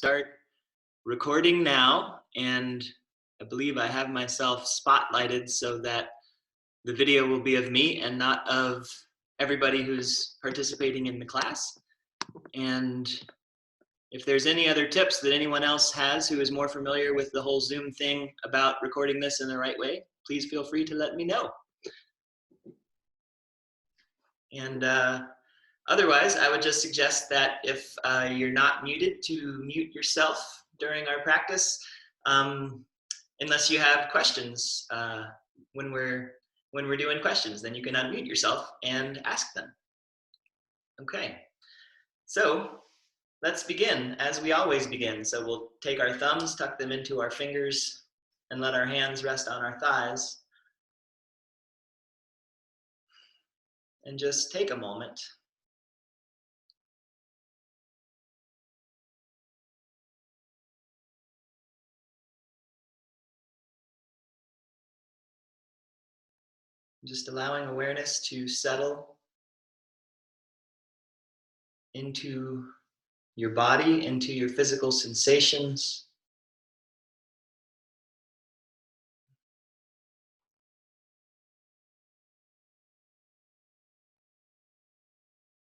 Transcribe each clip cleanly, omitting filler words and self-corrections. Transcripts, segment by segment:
start recording now, and I believe I have myself spotlighted so that the video will be of me and not of everybody who's participating in the class. And if there's any other tips that anyone else has who is more familiar with the whole Zoom thing about recording this in the right way, please feel free to let me know. And otherwise, I would just suggest that if you're not muted, to mute yourself during our practice, unless you have questions when we're doing questions. Then you can unmute yourself and ask them. Okay, so let's begin as we always begin. So we'll take our thumbs, tuck them into our fingers, and let our hands rest on our thighs. And just take a moment. Just allowing awareness to settle into your body, into your physical sensations.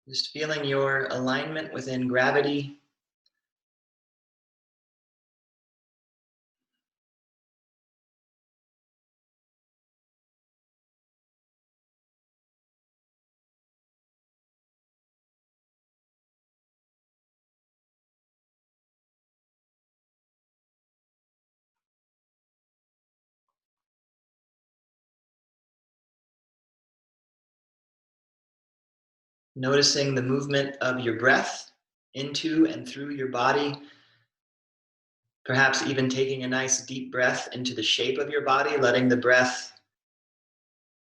Just feeling your alignment within gravity. Noticing the movement of your breath into and through your body. Perhaps even taking a nice deep breath into the shape of your body, letting the breath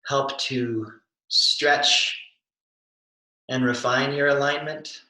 help to stretch and refine your alignment.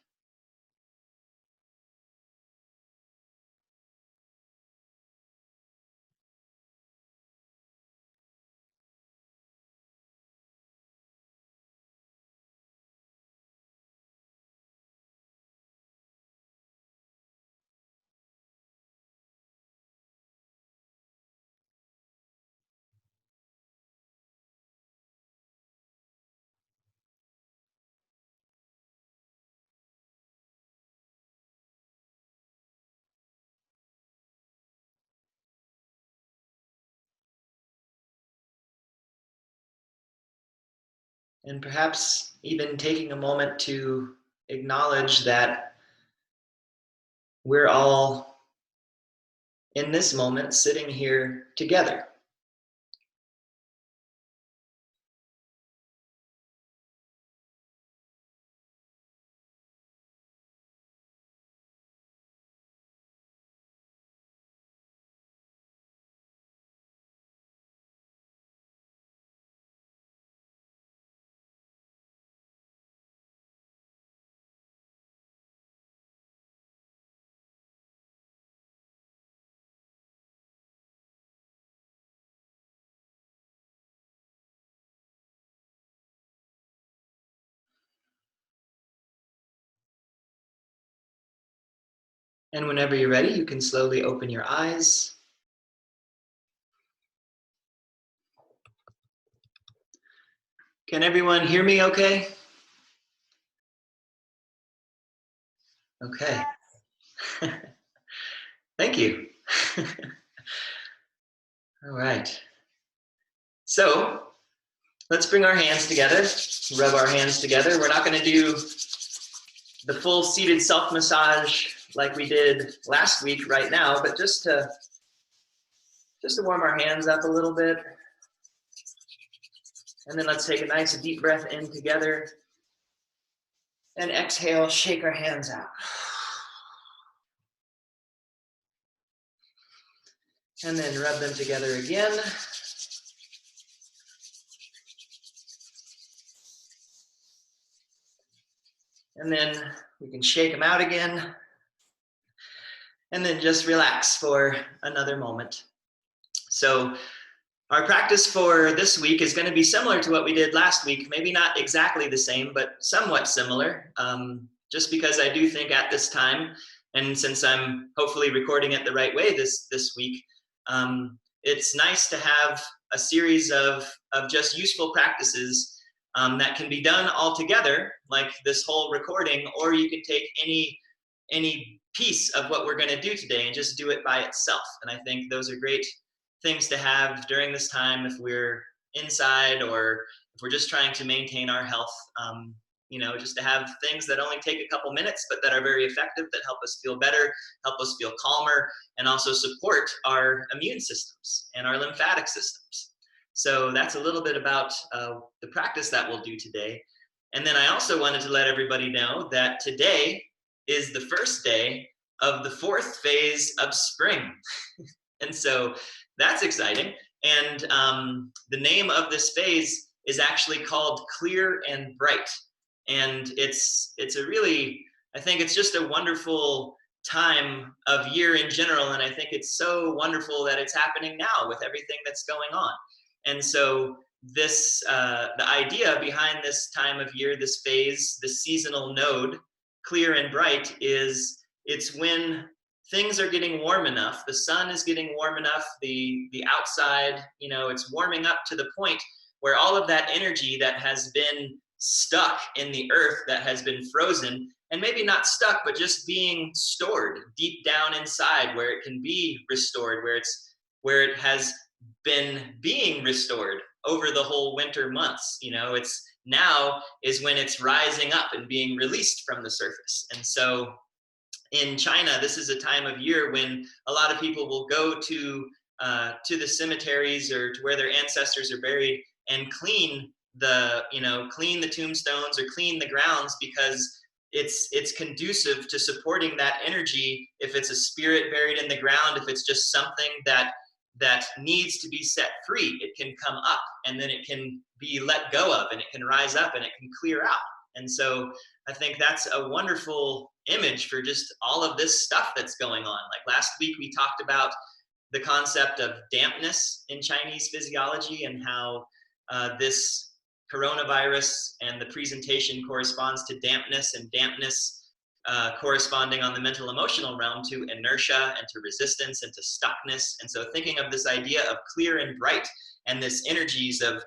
And perhaps even taking a moment to acknowledge that we're all in this moment sitting here together. And whenever you're ready, you can slowly open your eyes. Can everyone hear me okay? Okay. Thank you. All right. So let's bring our hands together, rub our hands together. We're not going to do the full seated self-massage like we did last week right now, but just to warm our hands up a little bit. And then let's take a nice deep breath in together. And exhale, shake our hands out. And then rub them together again. And then we can shake them out again. And then just relax for another moment. So our practice for this week is going to be similar to what we did last week. Maybe not exactly the same, but somewhat similar. Just because I do think at this time, And since I'm hopefully recording it the right way this week, it's nice to have a series of just useful practices that can be done all together, like this whole recording, or you can take any piece of what we're going to do today and just do it by itself. And I think those are great things to have during this time if we're inside or if we're just trying to maintain our health. You know, just to have things that only take a couple minutes, but that are very effective, that help us feel better, help us feel calmer, and also support our immune systems and our lymphatic systems. So that's a little bit about the practice that we'll do today. And then I also wanted to let everybody know that today is the first day of the 4th phase of spring. And so that's exciting. And the name of this phase is actually called Clear and Bright. And it's a really, I think it's just a wonderful time of year in general. And I think it's so wonderful that it's happening now with everything that's going on. And so this, the idea behind this time of year, this phase, the seasonal node, Clear and Bright, is it's when things are getting warm enough, the sun is getting warm enough, the outside, you know, it's warming up to the point where all of that energy that has been stuck in the earth, that has been frozen, and maybe not stuck, but just being stored deep down inside where it can be restored, where it has been being restored over the whole winter months. You know, it's now is when it's rising up and being released from the surface. And so in China, this is a time of year when a lot of people will go to the cemeteries or to where their ancestors are buried and clean the tombstones or clean the grounds, because it's conducive to supporting that energy. If it's a spirit buried in the ground, if it's just something that needs to be set free, it can come up and then it can be let go of and it can rise up and it can clear out. And so I think that's a wonderful image for just all of this stuff that's going on. Like last week we talked about the concept of dampness in Chinese physiology and how this coronavirus and the presentation corresponds to dampness, and dampness corresponding on the mental emotional realm to inertia and to resistance and to stuckness. And so thinking of this idea of clear and bright and this energies of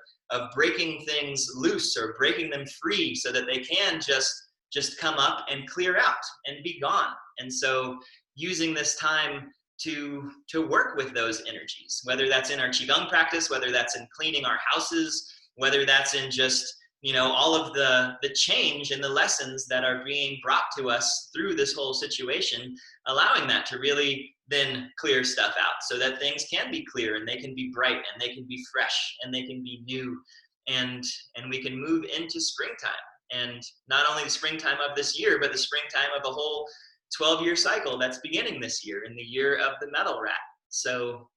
breaking things loose or breaking them free so that they can just come up and clear out and be gone. And so using this time to work with those energies, whether that's in our Qigong practice, whether that's in cleaning our houses, whether that's in just, you know, all of the change and the lessons that are being brought to us through this whole situation, allowing that to really then clear stuff out so that things can be clear and they can be bright and they can be fresh and they can be new, and we can move into springtime. And not only the springtime of this year, but the springtime of a whole 12-year cycle that's beginning this year, in the year of the metal rat. So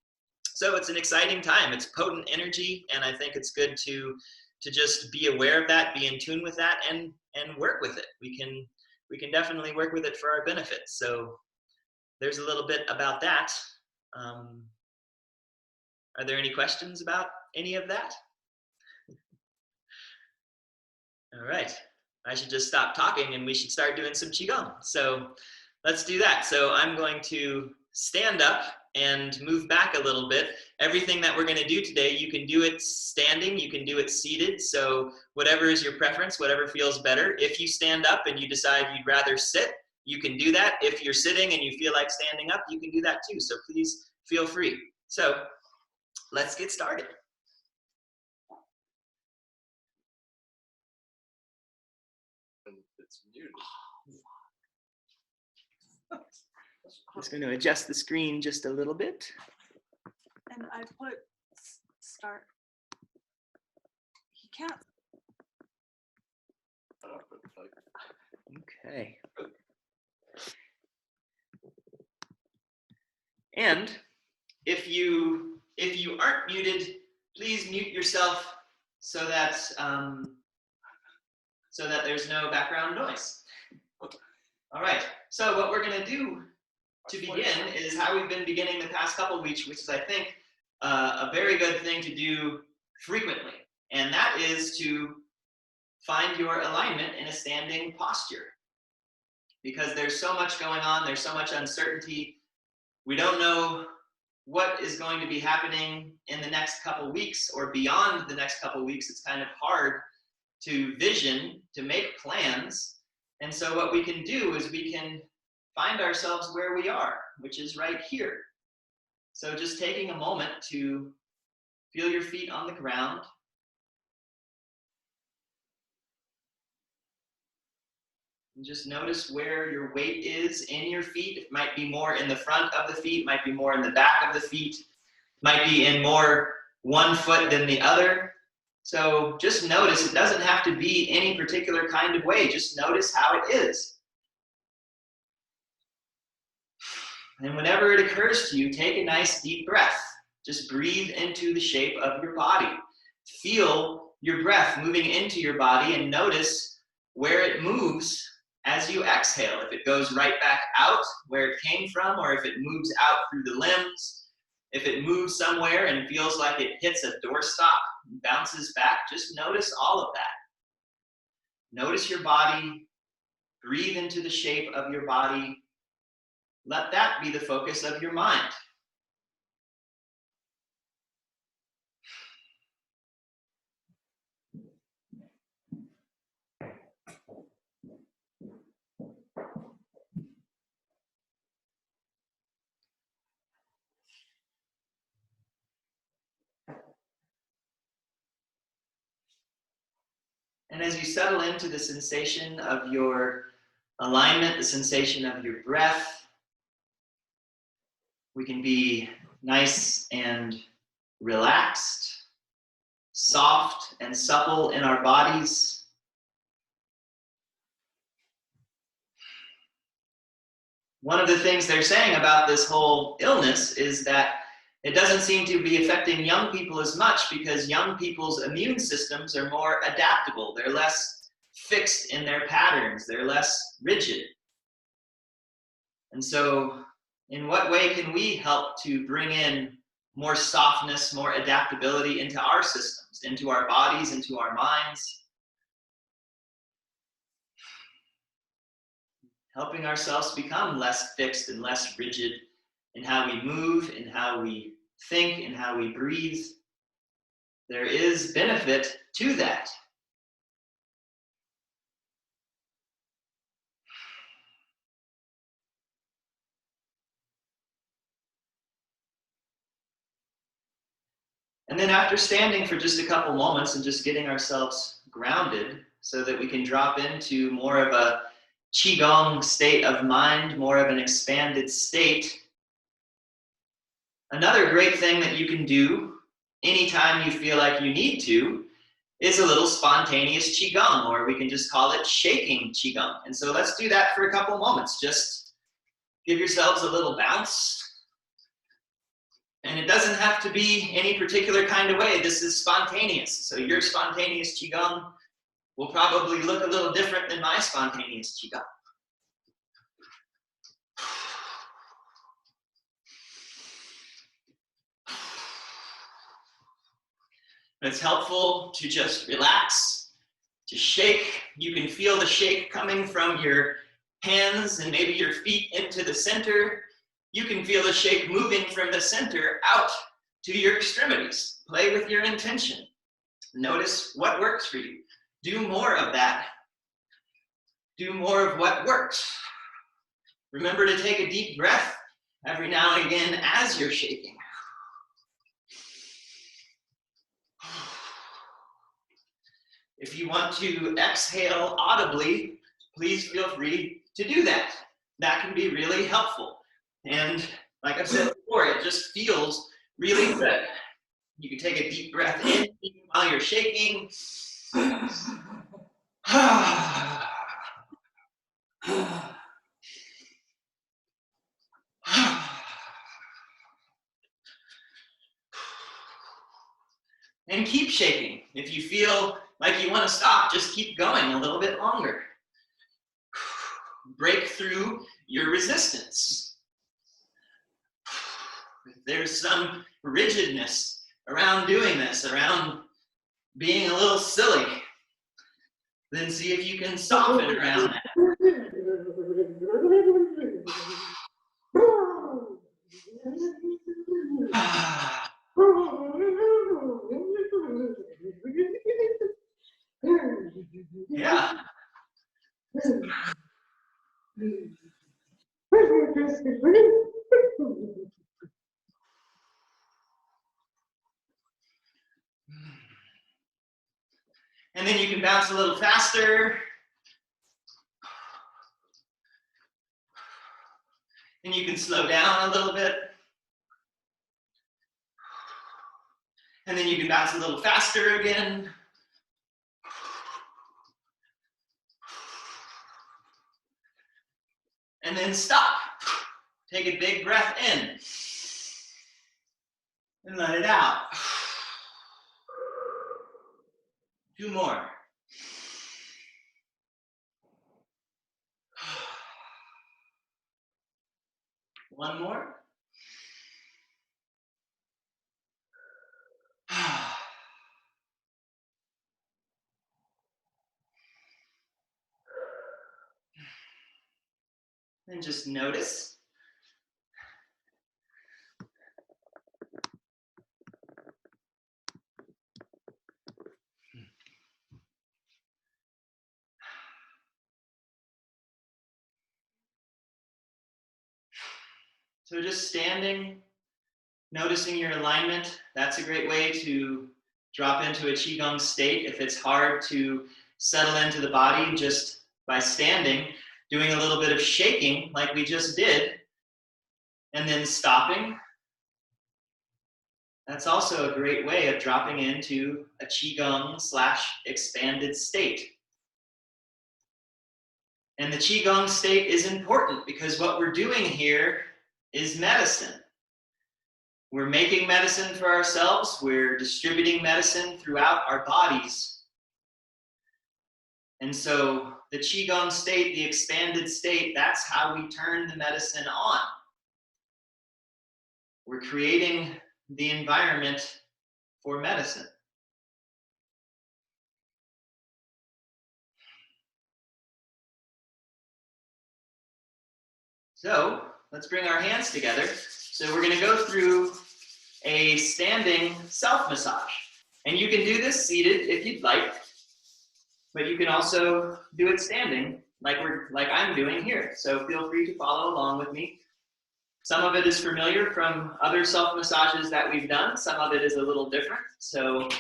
it's an exciting time. It's potent energy, and I think it's good to just be aware of that, be in tune with that, and work with it. We can definitely work with it for our benefit. So there's a little bit about that. Are there any questions about any of that? All right, I should just stop talking and we should start doing some Qigong. So let's do that. So I'm going to stand up and move back a little bit. Everything that we're going to do today, you can do it standing, you can do it seated. So whatever is your preference, whatever feels better. If you stand up and you decide you'd rather sit, you can do that. If you're sitting and you feel like standing up, you can do that too. So please feel free. So let's get started. It's muted. I'm just going to adjust the screen just a little bit. And I put start. He can't. Okay. And if you aren't muted, please mute yourself so that there's no background noise. All right. So what we're going to do to begin is how we've been beginning the past couple of weeks, which is, I think, a very good thing to do frequently. And that is to find your alignment in a standing posture. because there's so much going on, there's so much uncertainty. We don't know what is going to be happening in the next couple weeks or beyond the next couple weeks. It's kind of hard to vision, to make plans. And so what we can do is we can find ourselves where we are, which is right here. So just taking a moment to feel your feet on the ground. And just notice where your weight is in your feet. It might be more in the front of the feet, might be more in the back of the feet, might be in more one foot than the other. So just notice, it doesn't have to be any particular kind of way. Just notice how it is. And whenever it occurs to you, take a nice deep breath. Just breathe into the shape of your body. Feel your breath moving into your body and notice where it moves as you exhale. If it goes right back out where it came from, or if it moves out through the limbs, if it moves somewhere and feels like it hits a doorstop and bounces back, just notice all of that. Notice your body. Breathe into the shape of your body. Let that be the focus of your mind. And as you settle into the sensation of your alignment, the sensation of your breath, we can be nice and relaxed, soft and supple in our bodies. One of the things they're saying about this whole illness is that it doesn't seem to be affecting young people as much because young people's immune systems are more adaptable. They're less fixed in their patterns. They're less rigid. And so, in what way can we help to bring in more softness, more adaptability into our systems, into our bodies, into our minds? Helping ourselves become less fixed and less rigid in how we move, in how we think, in how we breathe. There is benefit to that. And then after standing for just a couple moments and just getting ourselves grounded so that we can drop into more of a Qigong state of mind, more of an expanded state, another great thing that you can do anytime you feel like you need to is a little spontaneous Qigong, or we can just call it shaking Qigong. And so let's do that for a couple moments. Just give yourselves a little bounce. And it doesn't have to be any particular kind of way. This is spontaneous. So your spontaneous Qigong will probably look a little different than my spontaneous Qigong. It's helpful to just relax, to shake. You can feel the shake coming from your hands and maybe your feet into the center. You can feel the shake moving from the center out to your extremities. Play with your intention. Notice what works for you. Do more of that. Do more of what works. Remember to take a deep breath every now and again as you're shaking. If you want to exhale audibly, please feel free to do that. That can be really helpful. And like I said before, it just feels really good. You can take a deep breath in while you're shaking. And keep shaking. If you feel like you want to stop, just keep going a little bit longer. Break through your resistance. If there's some rigidness around doing this, around being a little silly, then see if you can soften around that. Yeah. And then you can bounce a little faster. And you can slow down a little bit. And then you can bounce a little faster again. And then stop. Take a big breath in. And let it out. 2 more. One more. And just notice. So just standing, noticing your alignment, that's a great way to drop into a Qigong state. If it's hard to settle into the body just by standing, doing a little bit of shaking like we just did, and then stopping. That's also a great way of dropping into a Qigong / expanded state. And the Qigong state is important because what we're doing here is medicine. We're making medicine for ourselves. We're distributing medicine throughout our bodies. And so the Qigong state, the expanded state, that's how we turn the medicine on. We're creating the environment for medicine. So let's bring our hands together. So we're going to go through a standing self-massage. And you can do this seated if you'd like, but you can also do it standing like I'm doing here. So feel free to follow along with me. Some of it is familiar from other self-massages that we've done. Some of it is a little different. So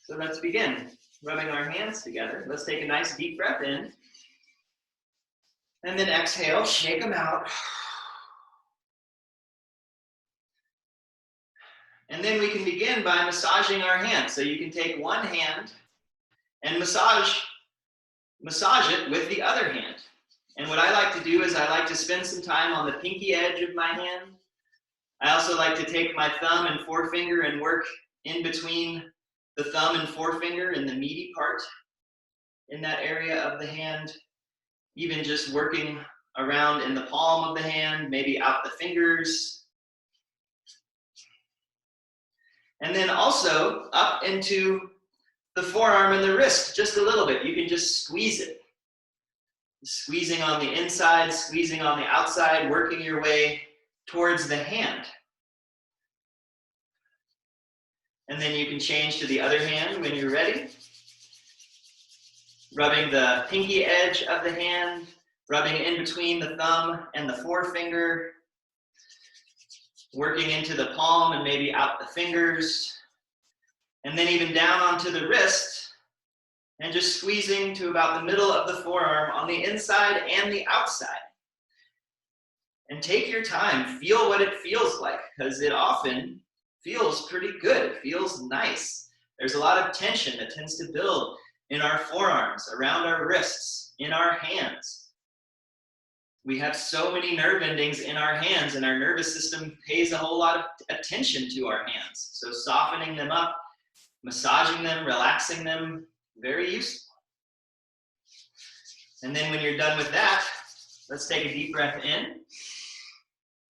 let's begin. Rubbing our hands together. Let's take a nice deep breath in. And then exhale, shake them out. And then we can begin by massaging our hands. So you can take one hand and massage it with the other hand. And what I like to do is I like to spend some time on the pinky edge of my hand. I also like to take my thumb and forefinger and work in between the thumb and forefinger in the meaty part in that area of the hand. Even just working around in the palm of the hand, maybe out the fingers. And then also up into the forearm and the wrist just a little bit. You can just squeeze it. Squeezing on the inside, squeezing on the outside, working your way towards the hand. And then you can change to the other hand when you're ready. Rubbing the pinky edge of the hand, rubbing in between the thumb and the forefinger, working into the palm and maybe out the fingers, and then even down onto the wrist, and just squeezing to about the middle of the forearm on the inside and the outside. And take your time, feel what it feels like, because it often feels pretty good. It feels nice. There's a lot of tension that tends to build in our forearms, around our wrists, in our hands. We have so many nerve endings in our hands, and our nervous system pays a whole lot of attention to our hands. So softening them up, massaging them, relaxing them, very useful. And then when you're done with that, let's take a deep breath in,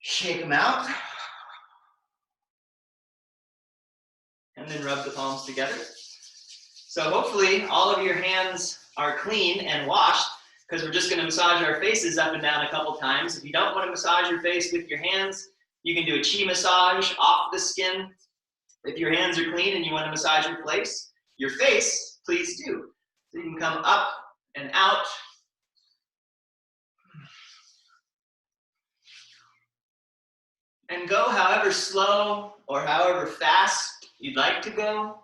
shake them out, and then rub the palms together. So hopefully all of your hands are clean and washed. because we're just going to massage our faces up and down a couple times. If you don't want to massage your face with your hands, you can do a Qi massage off the skin. If your hands are clean and you want to massage your face, please do. So you can come up and out. And go however slow or however fast you'd like to go.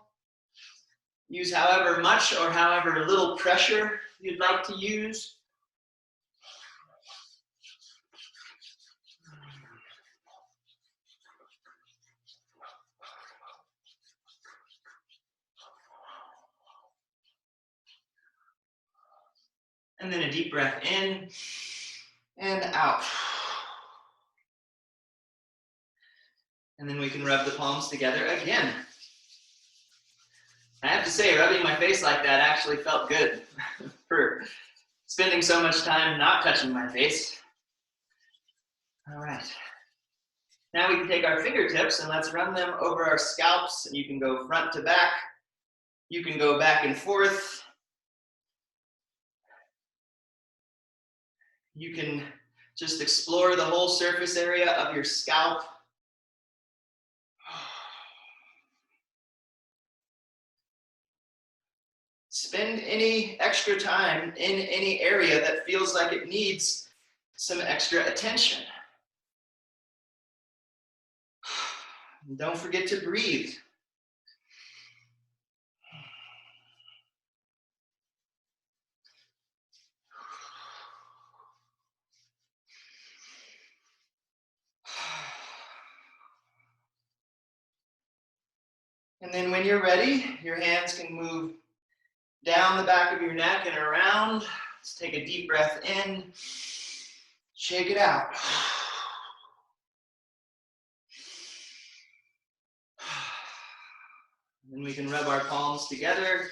Use however much or however little pressure you'd like to use. And then a deep breath in and out. And then we can rub the palms together again. I have to say, rubbing my face like that actually felt good for spending so much time not touching my face. All right. Now we can take our fingertips and let's run them over our scalps. And you can go front to back. You can go back and forth. You can just explore the whole surface area of your scalp. Spend any extra time in any area that feels like it needs some extra attention. Don't forget to breathe. And then when you're ready, your hands can move down the back of your neck and around. Let's take a deep breath in. Shake it out. Then we can rub our palms together.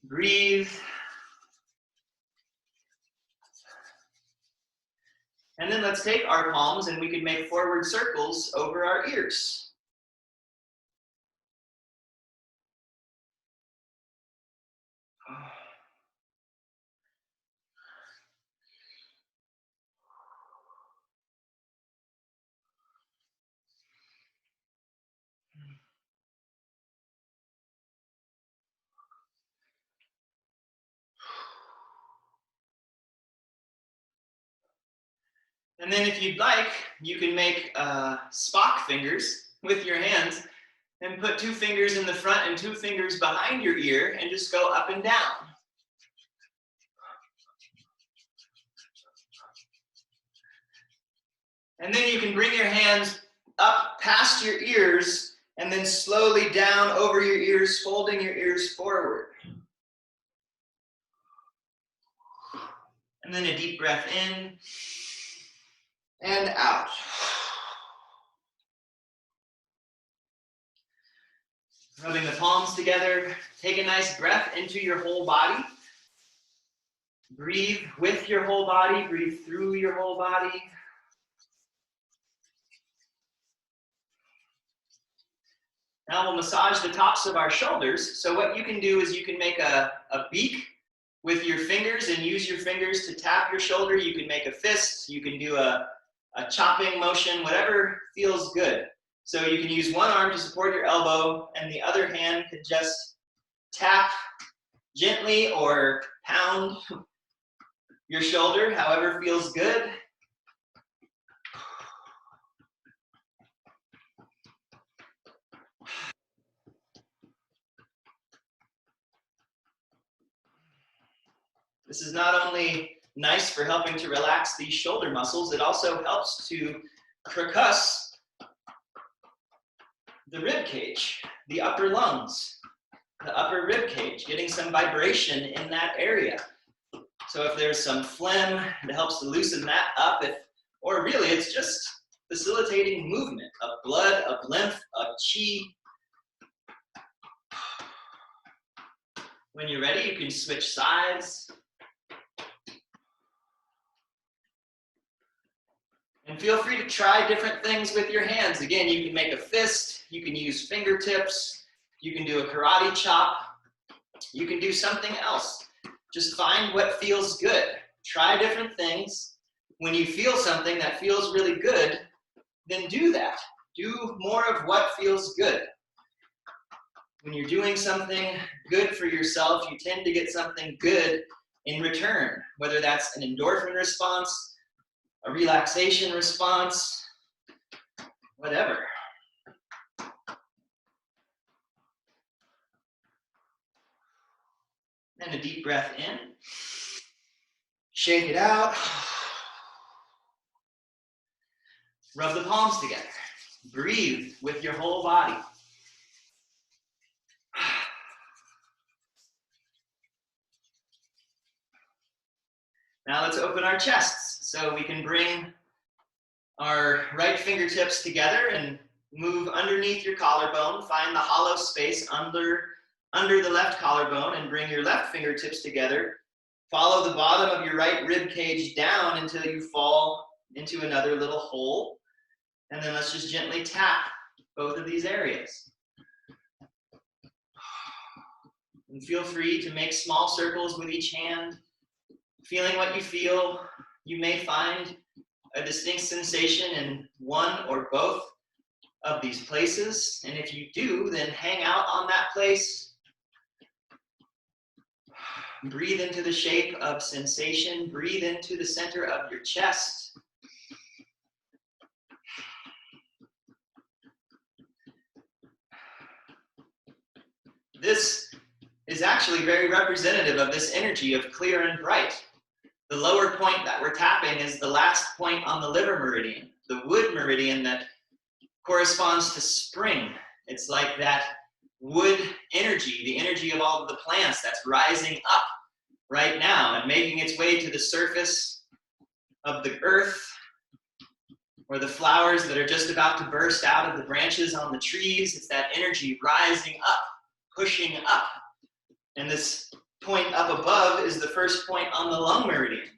Breathe. And then let's take our palms and we can make forward circles over our ears. And then if you'd like, you can make Spock fingers with your hands and put 2 fingers in the front and 2 fingers behind your ear and just go up and down. And then you can bring your hands up past your ears and then slowly down over your ears, folding your ears forward. And then a deep breath in and out. Rubbing the palms together, take a nice breath into your whole body. Breathe with your whole body, breathe through your whole body. Now we'll massage the tops of our shoulders. So what you can do is you can make a beak with your fingers and use your fingers to tap your shoulder. You can make a fist, you can do a chopping motion, whatever feels good. So you can use one arm to support your elbow and the other hand can just tap gently or pound your shoulder, however feels good. This is not only nice for helping to relax these shoulder muscles, it also helps to percuss the rib cage, the upper lungs, the upper rib cage, getting some vibration in that area. So if there's some phlegm, it helps to loosen that up, or really it's just facilitating movement of blood, of lymph, of qi. When you're ready, you can switch sides. And feel free to try different things with your hands. Again, you can make a fist, you can use fingertips, you can do a karate chop, you can do something else. Just find what feels good. Try different things. When you feel something that feels really good, then do that. Do more of what feels good. When you're doing something good for yourself, you tend to get something good in return, whether that's an endorphin response, a relaxation response, whatever. And a deep breath in. Shake it out. Rub the palms together. Breathe with your whole body. Now let's open our chests so we can bring our right fingertips together and move underneath your collarbone. Find the hollow space under the left collarbone and bring your left fingertips together. Follow the bottom of your right rib cage down until you fall into another little hole. And then let's just gently tap both of these areas. And feel free to make small circles with each hand. Feeling what you feel, you may find a distinct sensation in one or both of these places. And if you do, then hang out on that place. Breathe into the shape of sensation. Breathe into the center of your chest. This is actually very representative of this energy of clear and bright. The lower point that we're tapping is the last point on the liver meridian, the wood meridian that corresponds to spring. It's like that wood energy, the energy of all of the plants that's rising up right now and making its way to the surface of the earth, or the flowers that are just about to burst out of the branches on the trees. It's that energy rising up, pushing up. And this point up above is the first point on the lung meridian,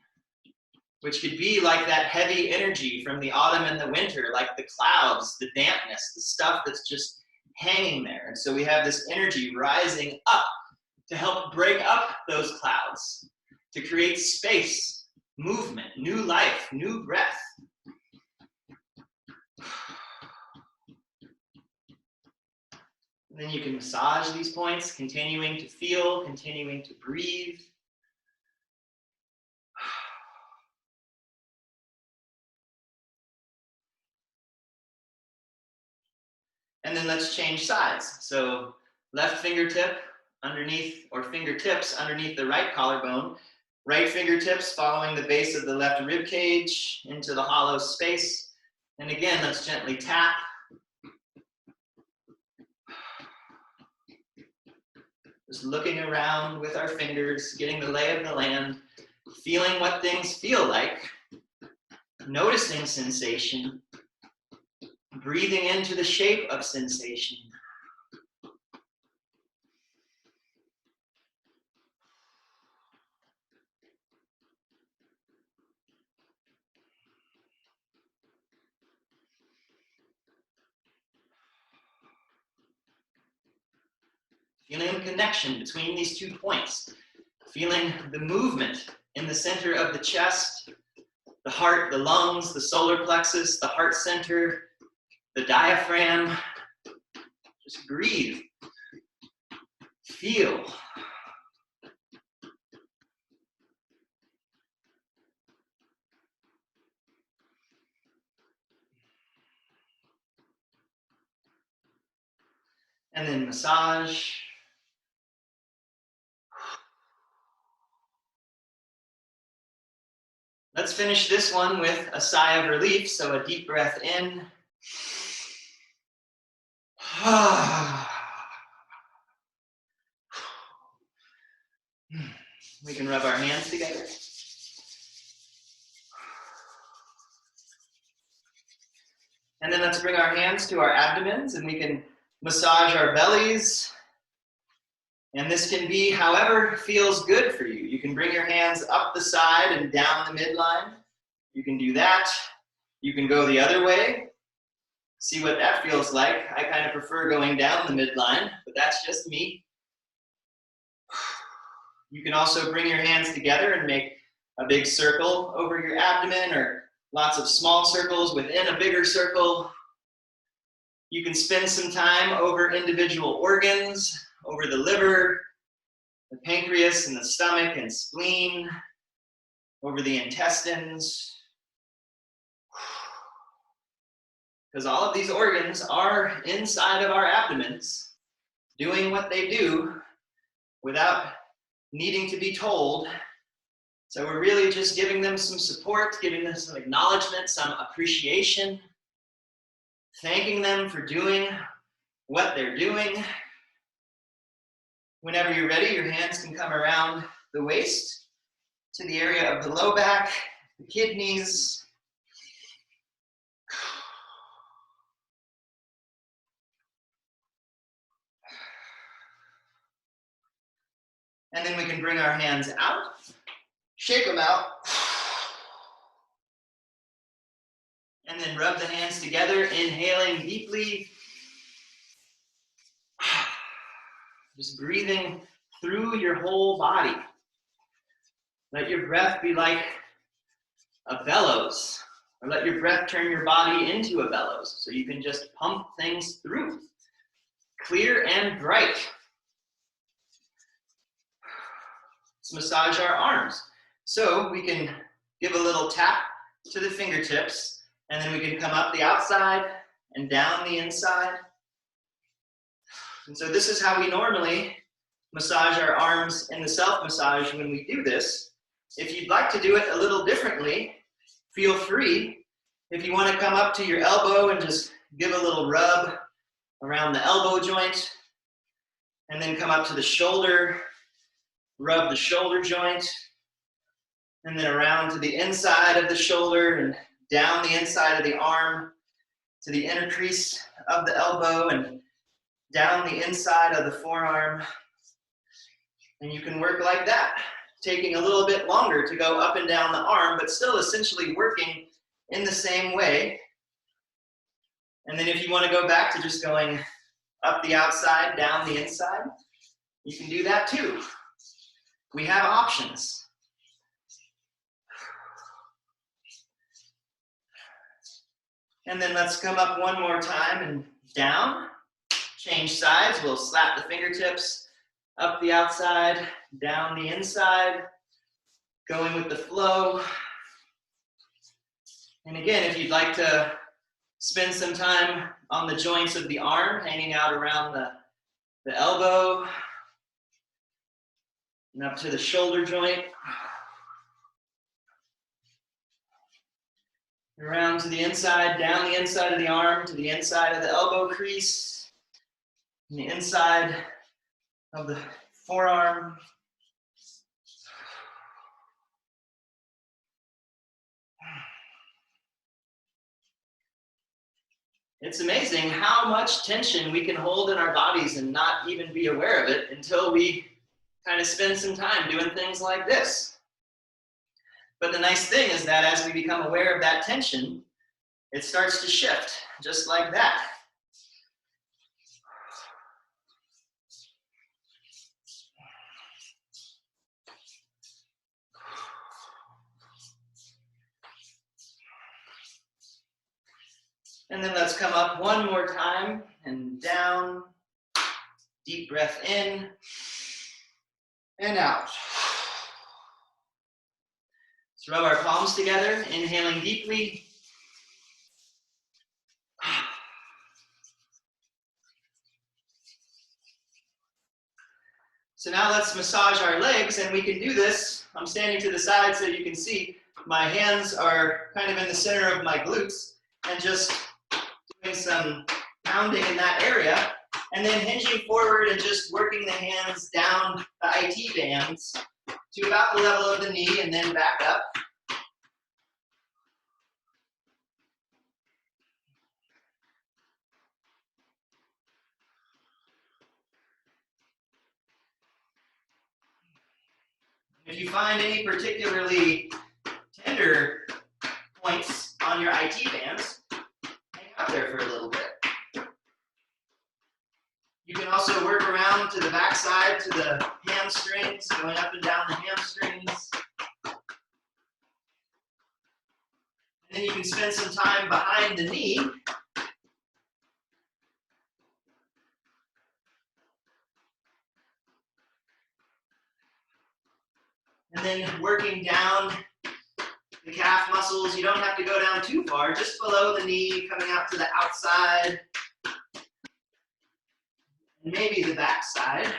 which could be like that heavy energy from the autumn and the winter, like the clouds, the dampness, the stuff that's just hanging there. And so we have this energy rising up to help break up those clouds, to create space, movement, new life, new breath. And then you can massage these points, continuing to feel, continuing to breathe. And then let's change sides. So left fingertip underneath, or fingertips underneath the right collarbone. Right fingertips following the base of the left rib cage into the hollow space. And again, let's gently tap. Just looking around with our fingers, getting the lay of the land, feeling what things feel like, noticing sensation, breathing into the shape of sensation. Feeling the connection between these 2 points. Feeling the movement in the center of the chest, the heart, the lungs, the solar plexus, the heart center, the diaphragm. Just breathe. Feel. And then massage. Let's finish this one with a sigh of relief. So a deep breath in. We can rub our hands together. And then let's bring our hands to our abdomens and we can massage our bellies. And this can be however feels good for you. You can bring your hands up the side and down the midline. You can do that. You can go the other way. See what that feels like. I kind of prefer going down the midline, but that's just me. You can also bring your hands together and make a big circle over your abdomen, or lots of small circles within a bigger circle. You can spend some time over individual organs, over the liver, the pancreas and the stomach and spleen, over the intestines. Because all of these organs are inside of our abdomens, doing what they do without needing to be told. So we're really just giving them some support, giving them some acknowledgement, some appreciation, thanking them for doing what they're doing. Whenever you're ready, your hands can come around the waist to the area of the low back, the kidneys. And then we can bring our hands out, shake them out, and then rub the hands together, inhaling deeply. Just breathing through your whole body. Let your breath be like a bellows, or let your breath turn your body into a bellows, so you can just pump things through, clear and bright. Let's massage our arms. So we can give a little tap to the fingertips, and then we can come up the outside and down the inside. And so this is how we normally massage our arms in the self-massage when we do this. If you'd like to do it a little differently, feel free. If you want to come up to your elbow and just give a little rub around the elbow joint, and then come up to the shoulder, rub the shoulder joint, and then around to the inside of the shoulder and down the inside of the arm to the inner crease of the elbow and down the inside of the forearm. And you can work like that, taking a little bit longer to go up and down the arm, but still essentially working in the same way. And then if you want to go back to just going up the outside, down the inside, you can do that too. We have options. And then let's come up one more time and down. Change sides. We'll slap the fingertips up the outside, down the inside, going with the flow. And again, if you'd like to spend some time on the joints of the arm, hanging out around the elbow, and up to the shoulder joint, around to the inside, down the inside of the arm, to the inside of the elbow crease, and the inside of the forearm. It's amazing how much tension we can hold in our bodies and not even be aware of it until we kind of spend some time doing things like this. But the nice thing is that as we become aware of that tension, it starts to shift just like that. And then let's come up one more time and down. Deep breath in and out. Let's rub our palms together, inhaling deeply. So now let's massage our legs, and we can do this. I'm standing to the side so you can see my hands are kind of in the center of my glutes, and just doing some pounding in that area, and then hinging forward and just working the hands down the IT bands to about the level of the knee, and then back up. If you find any particularly tender points on your IT bands, hang out there for a little bit. You can also work around to the back side, to the hand hamstrings, going up and down the hamstrings. And then you can spend some time behind the knee. And then working down the calf muscles. You don't have to go down too far, just below the knee, coming out to the outside. And maybe the back side.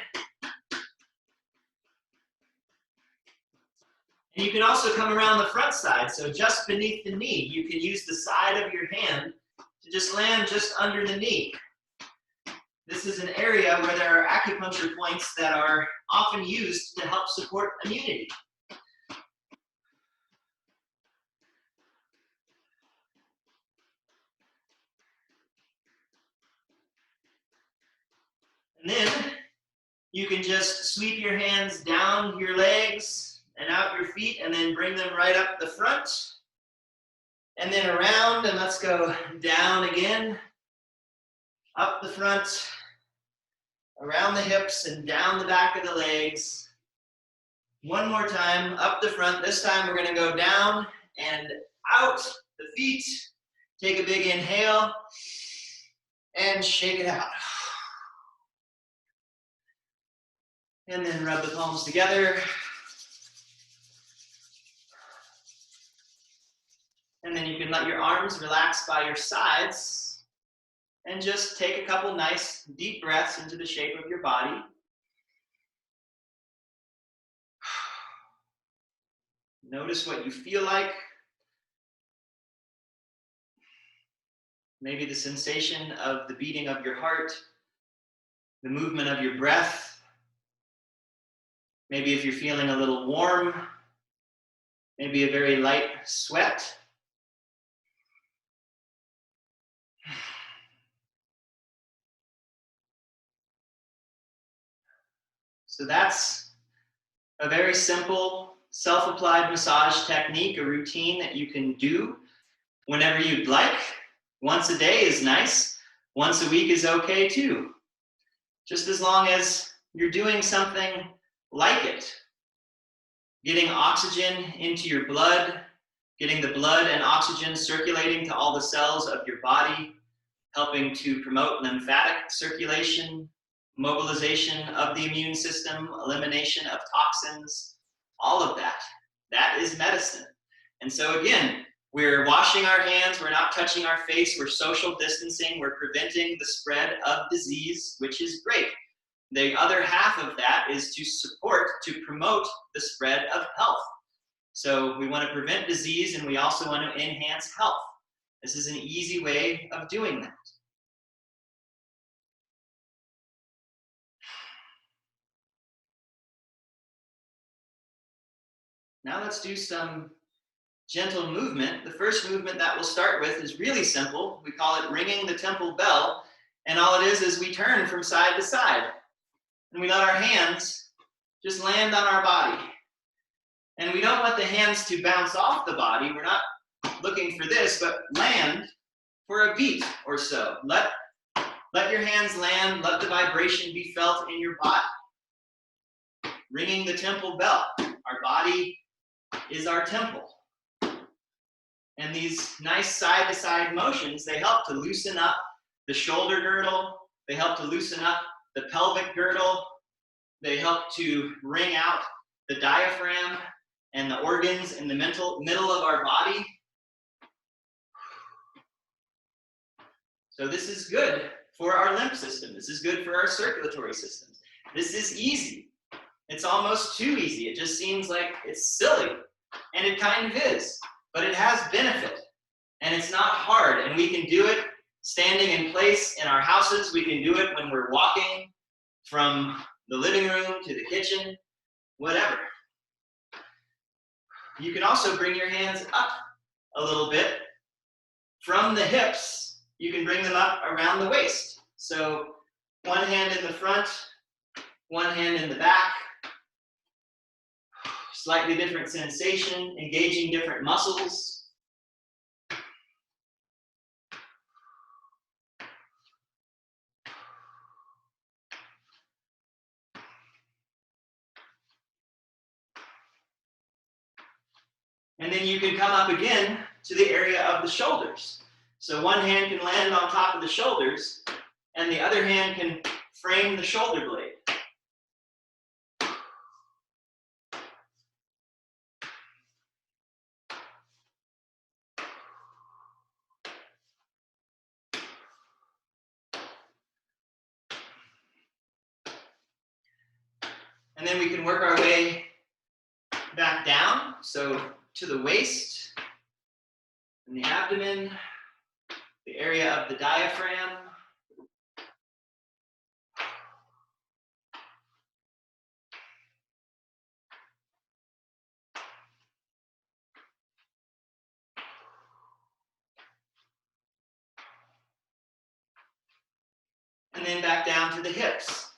And you can also come around the front side, so just beneath the knee. You can use the side of your hand to just land just under the knee. This is an area where there are acupuncture points that are often used to help support immunity. And then you can just sweep your hands down your legs and out your feet, and then bring them right up the front. And then around, and let's go down again. Up the front, around the hips, and down the back of the legs. One more time, up the front. This time we're gonna go down and out the feet. Take a big inhale, and shake it out. And then rub the palms together. And then you can let your arms relax by your sides and just take a couple nice deep breaths into the shape of your body. Notice what you feel like. Maybe the sensation of the beating of your heart, the movement of your breath. Maybe if you're feeling a little warm, maybe a very light sweat. So that's a very simple self-applied massage technique, a routine that you can do whenever you'd like. Once a day is nice. Once a week is okay too. Just as long as you're doing something like it. Getting oxygen into your blood, getting the blood and oxygen circulating to all the cells of your body, helping to promote lymphatic circulation, mobilization of the immune system, elimination of toxins, all of that. That is medicine. And so again, we're washing our hands, we're not touching our face, we're social distancing, we're preventing the spread of disease, which is great. The other half of that is to support, to promote the spread of health. So we want to prevent disease and we also want to enhance health. This is an easy way of doing that. Now let's do some gentle movement. The first movement that we'll start with is really simple. We call it ringing the temple bell. And all it is we turn from side to side. And we let our hands just land on our body. And we don't want the hands to bounce off the body. We're not looking for this, but land for a beat or so. Let your hands land. Let the vibration be felt in your body. Ringing the temple bell. Our body is our temple. And these nice side-to-side motions, they help to loosen up the shoulder girdle. They help to loosen up the pelvic girdle. They help to wring out the diaphragm and the organs in the middle of our body. So this is good for our lymph system. This is good for our circulatory systems. This is easy. It's almost too easy. It just seems like it's silly. And it kind of is. But it has benefit. And it's not hard. And we can do it standing in place in our houses. We can do it when we're walking from the living room to the kitchen, whatever. You can also bring your hands up a little bit from the hips. You can bring them up around the waist. So one hand in the front, one hand in the back. Slightly different sensation, engaging different muscles. And then you can come up again to the area of the shoulders. So one hand can land on top of the shoulders, and the other hand can frame the shoulder blade. And then we can work our way back down, so to the waist and the abdomen, the area of the diaphragm. And then back down to the hips.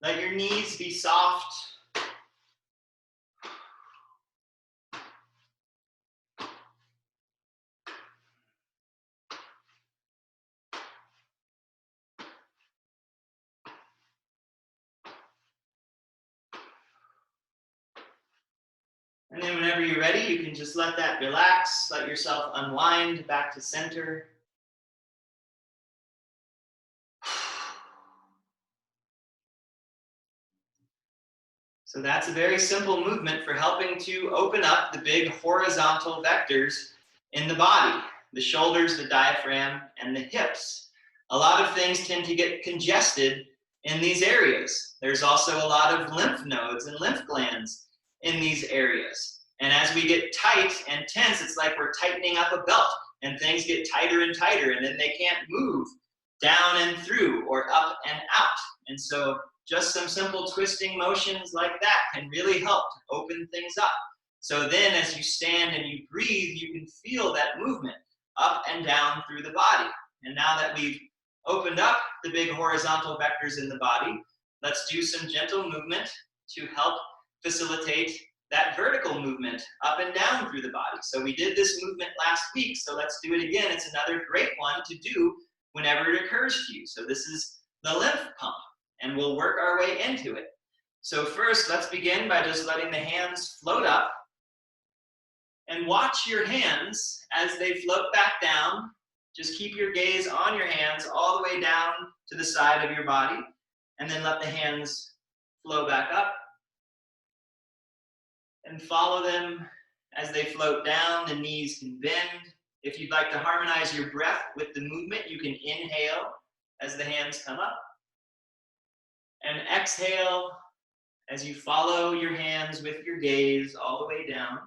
Let your knees be soft. And then whenever you're ready, you can just let that relax, let yourself unwind back to center. So that's a very simple movement for helping to open up the big horizontal vectors in the body, the shoulders, the diaphragm, and the hips. A lot of things tend to get congested in these areas. There's also a lot of lymph nodes and lymph glands in these areas. And as we get tight and tense, it's like we're tightening up a belt, and things get tighter and tighter, and then they can't move down and through or up and out. And so just some simple twisting motions like that can really help to open things up. So then as you stand and you breathe, you can feel that movement up and down through the body. And now that we've opened up the big horizontal vectors in the body, let's do some gentle movement to help facilitate that vertical movement up and down through the body. So we did this movement last week, so let's do it again. It's another great one to do whenever it occurs to you. So this is the lymph pump, and we'll work our way into it. So first, let's begin by just letting the hands float up, and watch your hands as they float back down. Just keep your gaze on your hands all the way down to the side of your body, and then let the hands flow back up. And follow them as they float down. The knees can bend. If you'd like to harmonize your breath with the movement, you can inhale as the hands come up. And exhale as you follow your hands with your gaze all the way down.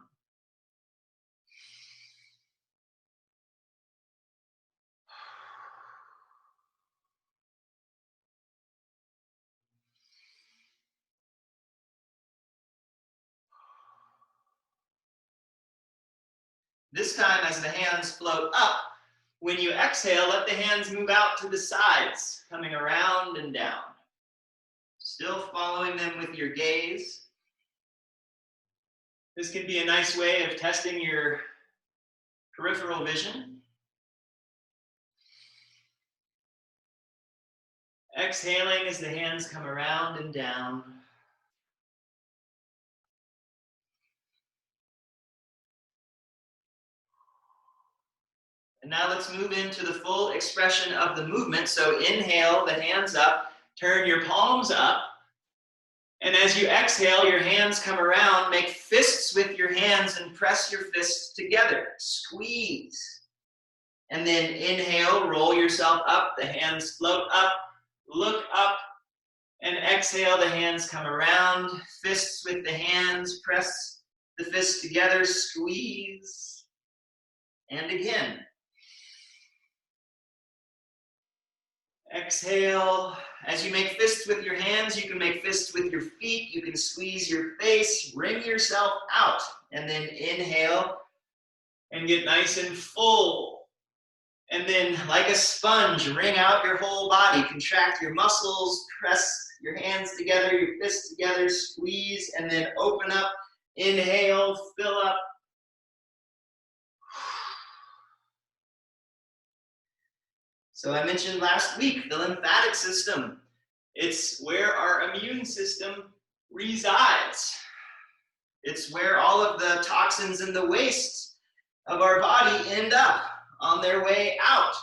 This time, as the hands float up, when you exhale, let the hands move out to the sides, coming around and down. Still following them with your gaze. This can be a nice way of testing your peripheral vision. Exhaling as the hands come around and down. And now let's move into the full expression of the movement. So inhale, the hands up, turn your palms up. And as you exhale, your hands come around, make fists with your hands and press your fists together. Squeeze. And then inhale, roll yourself up, the hands float up, look up, and exhale, the hands come around, fists with the hands, press the fists together, squeeze. And again. Exhale. As you make fists with your hands, you can make fists with your feet. You can squeeze your face, wring yourself out. And then inhale and get nice and full. And then like a sponge, wring out your whole body. Contract your muscles, press your hands together, your fists together, squeeze, and then open up. Inhale, fill up. So I mentioned last week, the lymphatic system. It's where our immune system resides. It's where all of the toxins and the waste of our body end up on their way out.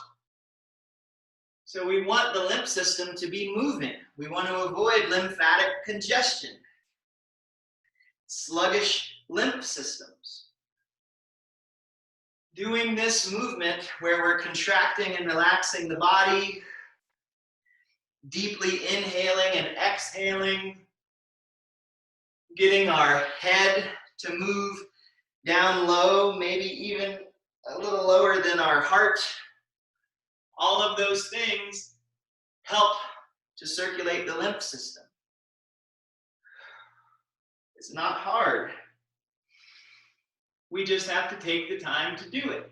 So we want the lymph system to be moving. We want to avoid lymphatic congestion, sluggish lymph systems. Doing this movement where we're contracting and relaxing the body, deeply inhaling and exhaling, getting our head to move down low, maybe even a little lower than our heart. All of those things help to circulate the lymph system. It's not hard. We just have to take the time to do it.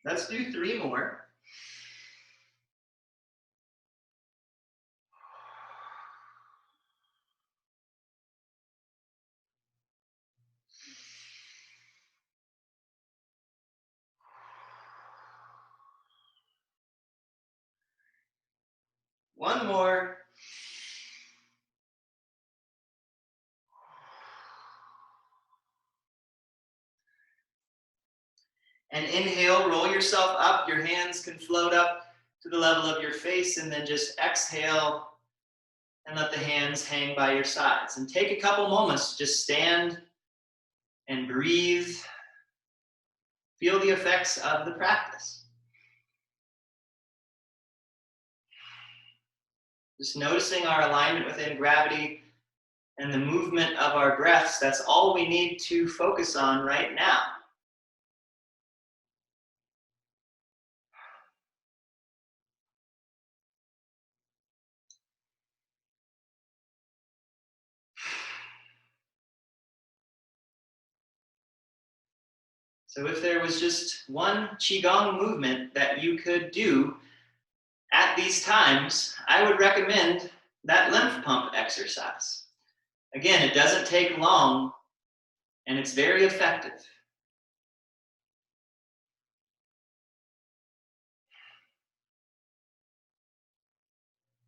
Let's do 3 more. One more. And inhale, roll yourself up. Your hands can float up to the level of your face, and then just exhale and let the hands hang by your sides. And take a couple moments to just stand and breathe. Feel the effects of the practice. Just noticing our alignment within gravity and the movement of our breaths. That's all we need to focus on right now. So if there was just one Qigong movement that you could do at these times, I would recommend that lymph pump exercise. Again, it doesn't take long, and it's very effective.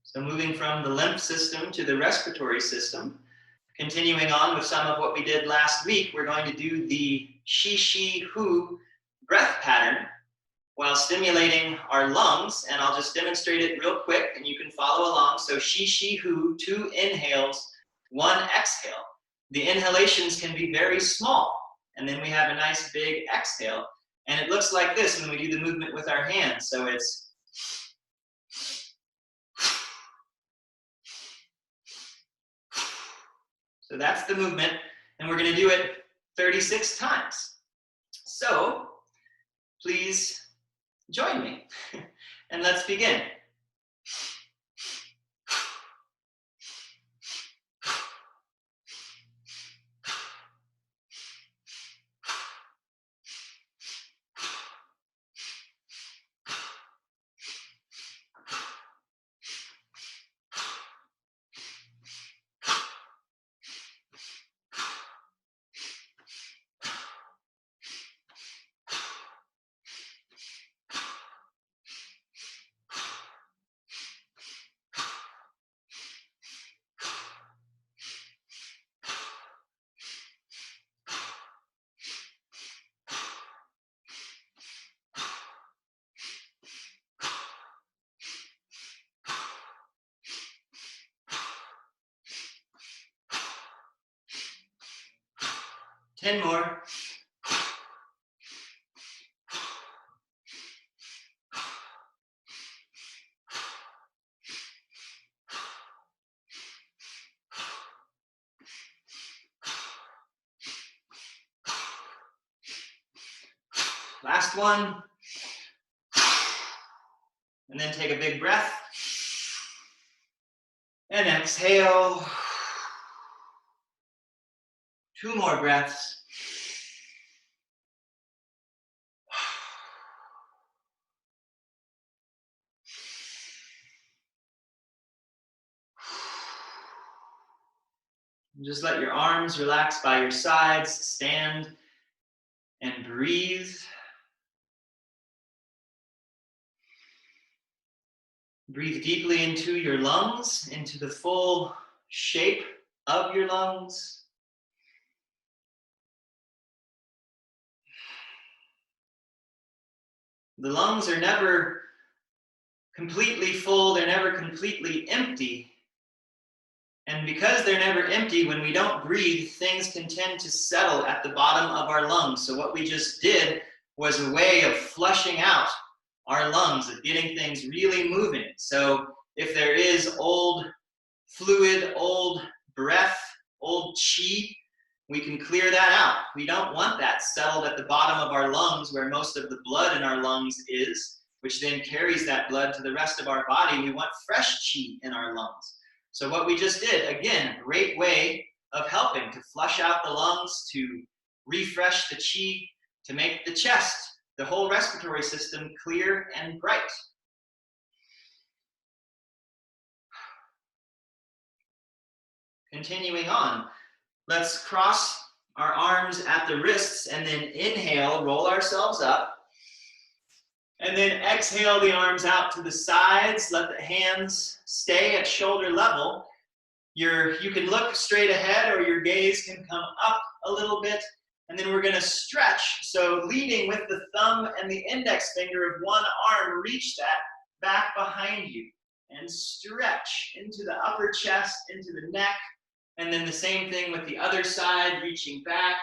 So moving from the lymph system to the respiratory system, continuing on with some of what we did last week, we're going to do the Shi Shi Hu breath pattern while stimulating our lungs, and I'll just demonstrate it real quick and you can follow along. So Shi Shi Hu, 2 inhales, 1 exhale. The inhalations can be very small, and then we have a nice big exhale, and it looks like this when we do the movement with our hands. So it's so that's the movement, and we're going to do it 36 times. So please join me, and let's begin. Ten more. Last one. And then take a big breath. And exhale. 2 more breaths. Just let your arms relax by your sides. Stand and breathe. Breathe deeply into your lungs, into the full shape of your lungs. The lungs are never completely full, they're never completely empty. And because they're never empty, when we don't breathe, things can tend to settle at the bottom of our lungs. So what we just did was a way of flushing out our lungs, of getting things really moving. So if there is old fluid, old breath, old chi, we can clear that out. We don't want that settled at the bottom of our lungs where most of the blood in our lungs is, which then carries that blood to the rest of our body. We want fresh chi in our lungs. So what we just did, again, a great way of helping to flush out the lungs, to refresh the chi, to make the chest, the whole respiratory system clear and bright. Continuing on, let's cross our arms at the wrists and then inhale, roll ourselves up. And then exhale the arms out to the sides. Let the hands stay at shoulder level. You can look straight ahead or your gaze can come up a little bit. And then we're going to stretch. So leading with the thumb and the index finger of one arm, reach that back behind you. And stretch into the upper chest, into the neck. And then the same thing with the other side, reaching back,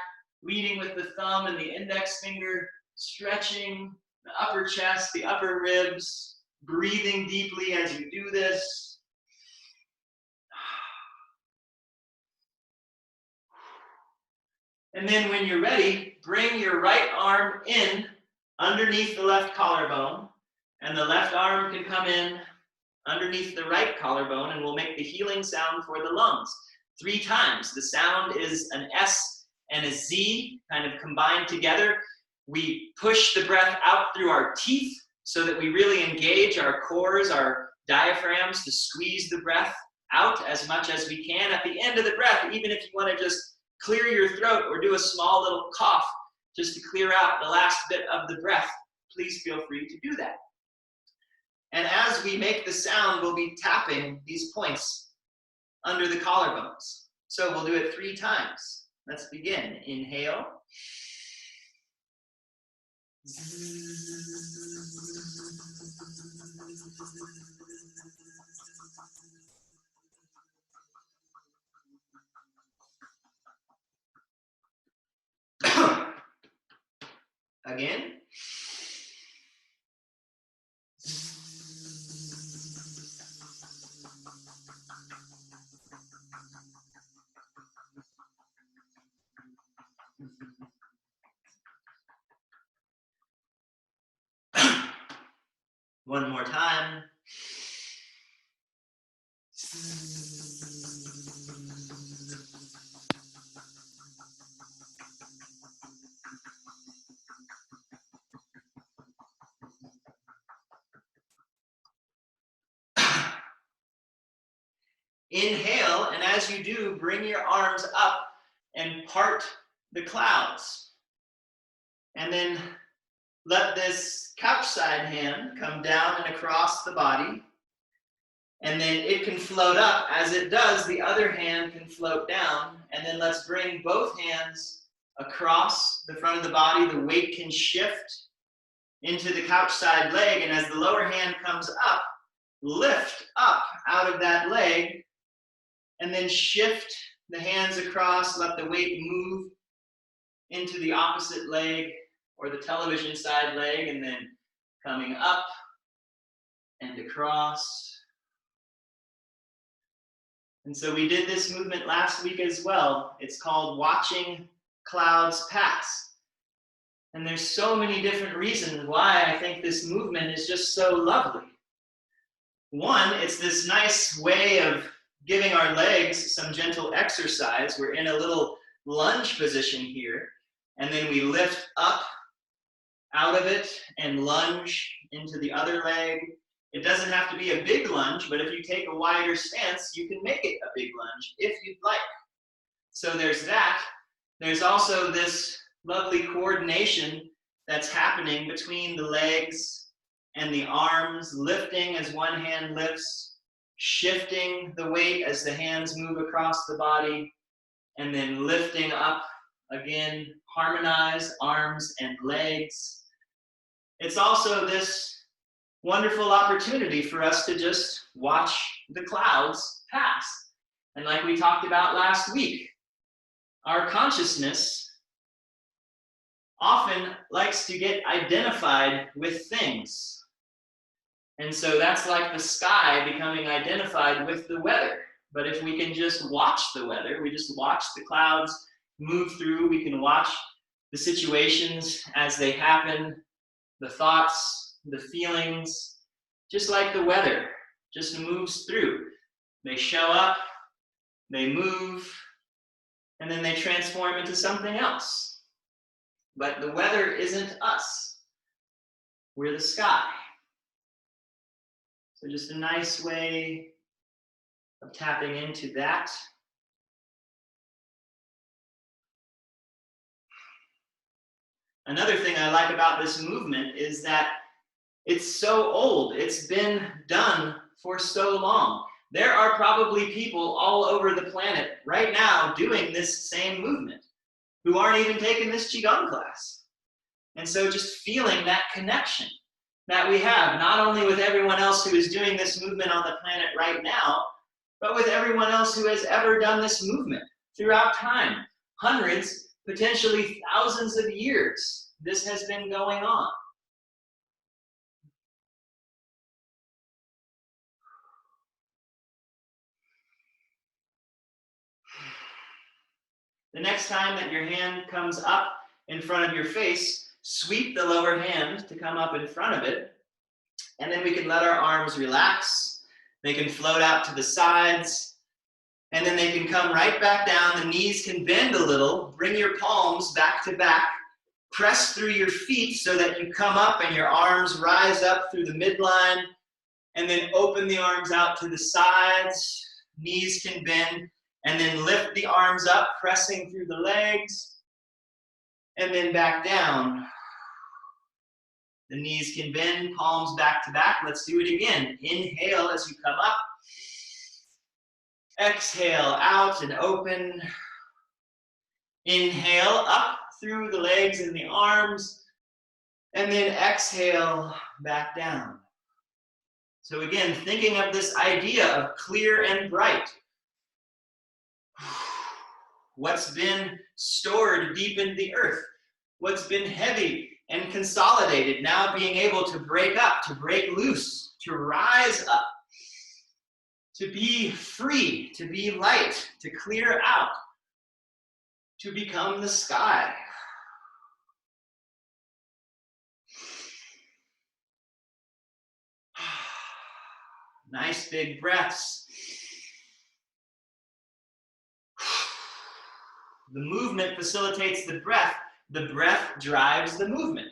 leading with the thumb and the index finger, stretching the upper chest, the upper ribs, breathing deeply as you do this. And then when you're ready, bring your right arm in underneath the left collarbone, and the left arm can come in underneath the right collarbone, and we'll make the healing sound for the lungs 3 times. The sound is an S and a Z kind of combined together. We push the breath out through our teeth so that we really engage our cores, our diaphragms, to squeeze the breath out as much as we can. At the end of the breath, even if you want to just clear your throat or do a small little cough just to clear out the last bit of the breath, please feel free to do that. And as we make the sound, we'll be tapping these points under the collarbones. So we'll do it 3 times. Let's begin. Inhale. Again. One more time. Inhale, and as you do, bring your arms up and part the clouds. And then let this couch side hand come down and across the body. And then it can float up. As it does, the other hand can float down. And then let's bring both hands across the front of the body. The weight can shift into the couch side leg. And as the lower hand comes up, lift up out of that leg. And then shift the hands across. Let the weight move into the opposite leg or the television side leg. And then coming up and across. And so we did this movement last week as well. It's called watching clouds pass. And there's so many different reasons why I think this movement is just so lovely. One, it's this nice way of giving our legs some gentle exercise. We're in a little lunge position here. And then we lift up out of it and lunge into the other leg. It doesn't have to be a big lunge, but if you take a wider stance, you can make it a big lunge if you'd like. So there's that. There's also this lovely coordination that's happening between the legs and the arms, lifting as one hand lifts, shifting the weight as the hands move across the body, and then lifting up again, harmonize arms and legs. It's also this wonderful opportunity for us to just watch the clouds pass. And like we talked about last week, our consciousness often likes to get identified with things. And so that's like the sky becoming identified with the weather. But if we can just watch the weather, we just watch the clouds move through, we can watch the situations as they happen, the thoughts, the feelings, just like the weather just moves through. They show up, they move, and then they transform into something else. But the weather isn't us. We're the sky. So just a nice way of tapping into that. Another thing I like about this movement is that it's so old. It's been done for so long. There are probably people all over the planet right now doing this same movement who aren't even taking this Qigong class. And so just feeling that connection that we have, not only with everyone else who is doing this movement on the planet right now, but with everyone else who has ever done this movement throughout time. Hundreds, potentially thousands of years, this has been going on. The next time that your hand comes up in front of your face, sweep the lower hand to come up in front of it, and then we can let our arms relax. They can float out to the sides, and then they can come right back down. The knees can bend a little. Bring your palms back to back. Press through your feet so that you come up and your arms rise up through the midline, and then open the arms out to the sides. Knees can bend, and then lift the arms up, pressing through the legs, and then back down. The knees can bend, palms back to back. Let's do it again. Inhale as you come up. Exhale out and open. Inhale up through the legs and the arms, and then exhale back down. So again, thinking of this idea of clear and bright. What's been stored deep in the earth, what's been heavy and consolidated, now being able to break up, to break loose, to rise up, to be free, to be light, to clear out, to become the sky. Nice big breaths. The movement facilitates the breath drives the movement.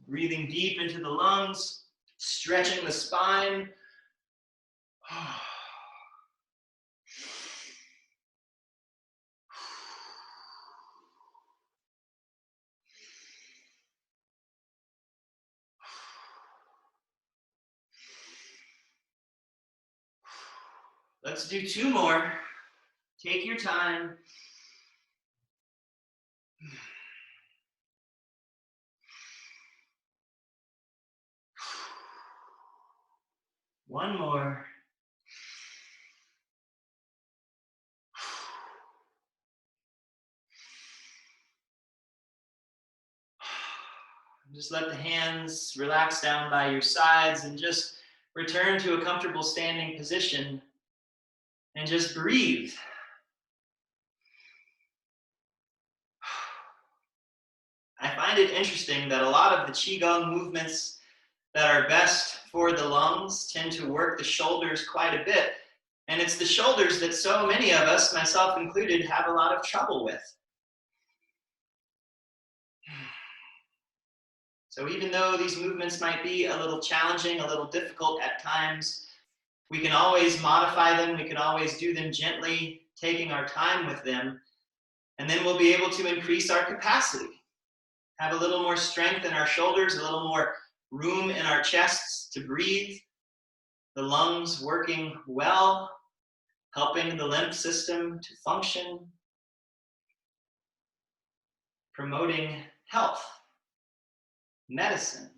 Breathing deep into the lungs, stretching the spine. Let's do two more. Take your time. One more. Just let the hands relax down by your sides and just return to a comfortable standing position and just breathe. I find it interesting that a lot of the Qigong movements that are best for the lungs tend to work the shoulders quite a bit. And it's the shoulders that so many of us, myself included, have a lot of trouble with. So even though these movements might be a little challenging, a little difficult at times, we can always modify them. We can always do them gently, taking our time with them. And then we'll be able to increase our capacity, have a little more strength in our shoulders, a little more room in our chests to breathe, the lungs working well, helping the lymph system to function, promoting health, medicine.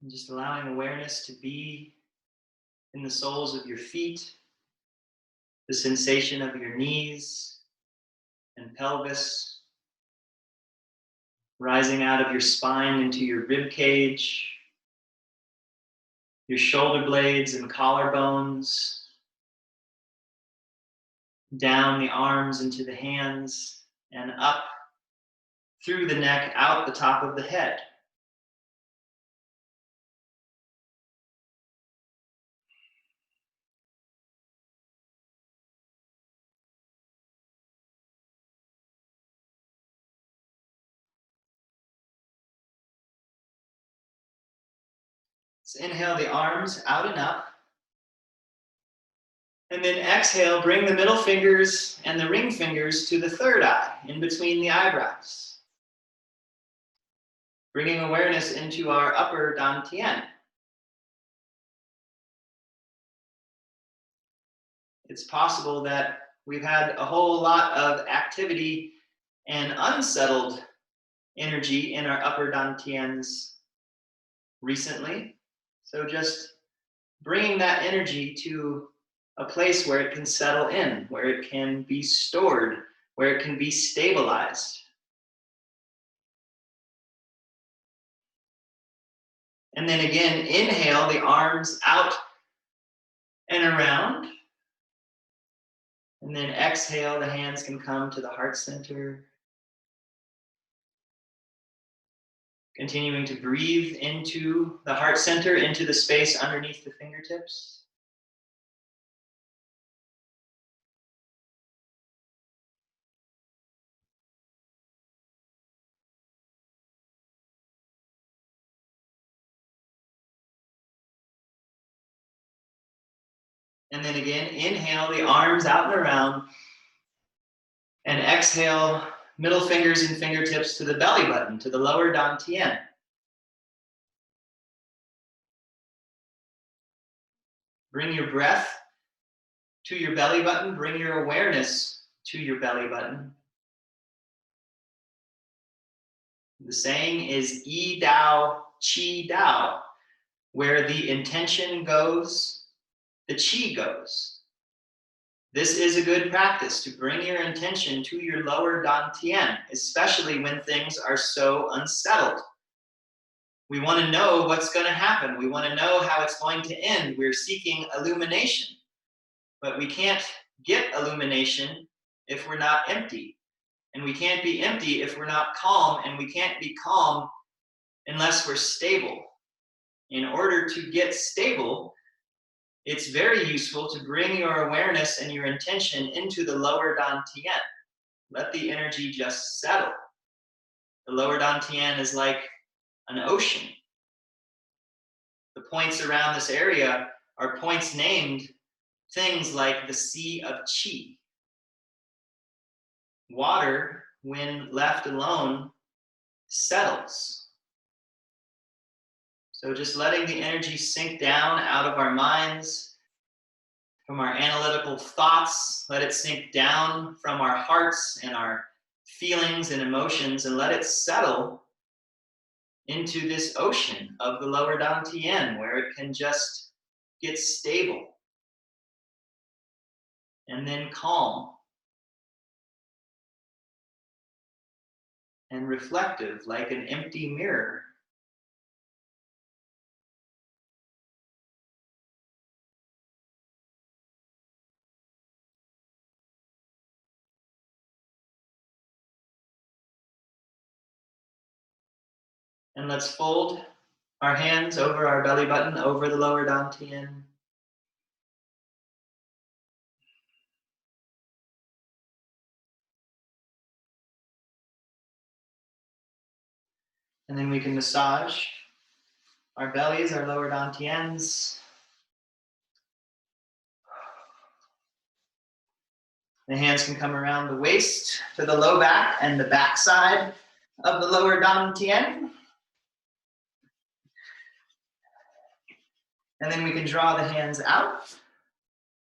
And just allowing awareness to be in the soles of your feet, the sensation of your knees and pelvis, rising out of your spine into your rib cage, your shoulder blades and collarbones, down the arms into the hands, and up through the neck, out the top of the head. So inhale the arms out and up. And then exhale, bring the middle fingers and the ring fingers to the third eye, in between the eyebrows. Bringing awareness into our upper dantian. It's possible that we've had a whole lot of activity and unsettled energy in our upper dantians recently. So just bringing that energy to a place where it can settle in, where it can be stored, where it can be stabilized. And then again, inhale the arms out and around. And then exhale, the hands can come to the heart center. Continuing to breathe into the heart center, into the space underneath the fingertips. And then again, inhale the arms out and around. And exhale, middle fingers and fingertips to the belly button, to the lower dantian. Bring your breath to your belly button. Bring your awareness to your belly button. The saying is Yi Dao, Qi Dao. Where the intention goes, the Qi goes. This is a good practice to bring your intention to your lower dantian, especially when things are so unsettled. We want to know what's going to happen. We want to know how it's going to end. We're seeking illumination. But we can't get illumination if we're not empty. And we can't be empty if we're not calm. And we can't be calm unless we're stable. In order to get stable, it's very useful to bring your awareness and your intention into the lower dantian. Let the energy just settle. The lower dantian is like an ocean. The points around this area are points named things like the Sea of Qi. Water, when left alone, settles. So just letting the energy sink down out of our minds, from our analytical thoughts, let it sink down from our hearts and our feelings and emotions, and let it settle into this ocean of the lower dantian, where it can just get stable and then calm and reflective, like an empty mirror. And let's fold our hands over our belly button, over the lower dantian. And then we can massage our bellies, our lower dantians. The hands can come around the waist to the low back and the back side of the lower dantian. And then we can draw the hands out,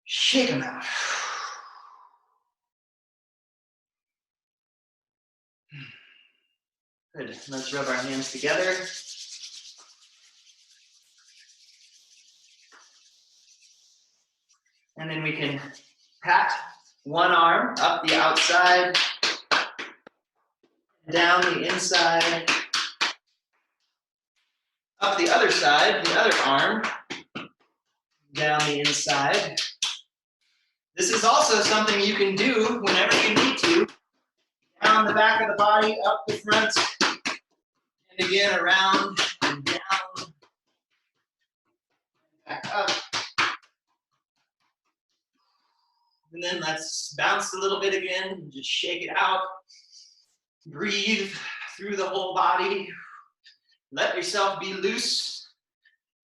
shake them out. Good. Let's rub our hands together. And then we can pat one arm up the outside, down the inside, up the other side, the other arm, down the inside. This is also something you can do whenever you need to. Down the back of the body, up the front, and again around and down, back up. And then let's bounce a little bit again, and just shake it out. Breathe through the whole body. Let yourself be loose.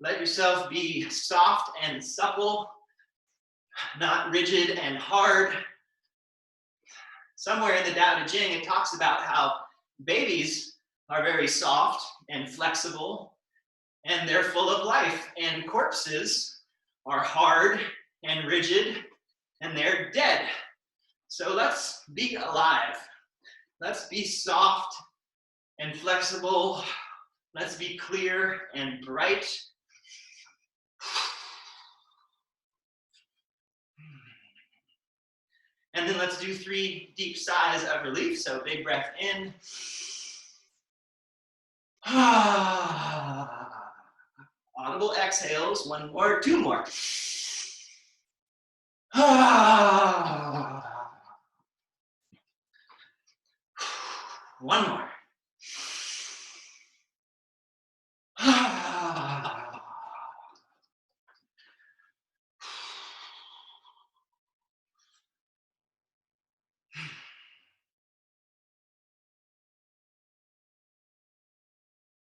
Let yourself be soft and supple, not rigid and hard. Somewhere in the Tao Te Ching, it talks about how babies are very soft and flexible, and they're full of life, and corpses are hard and rigid, and they're dead. So let's be alive. Let's be soft and flexible. Let's be clear and bright. And then let's do 3 deep sighs of relief. So big breath in. Audible exhales. 1 more, 2 more. One more.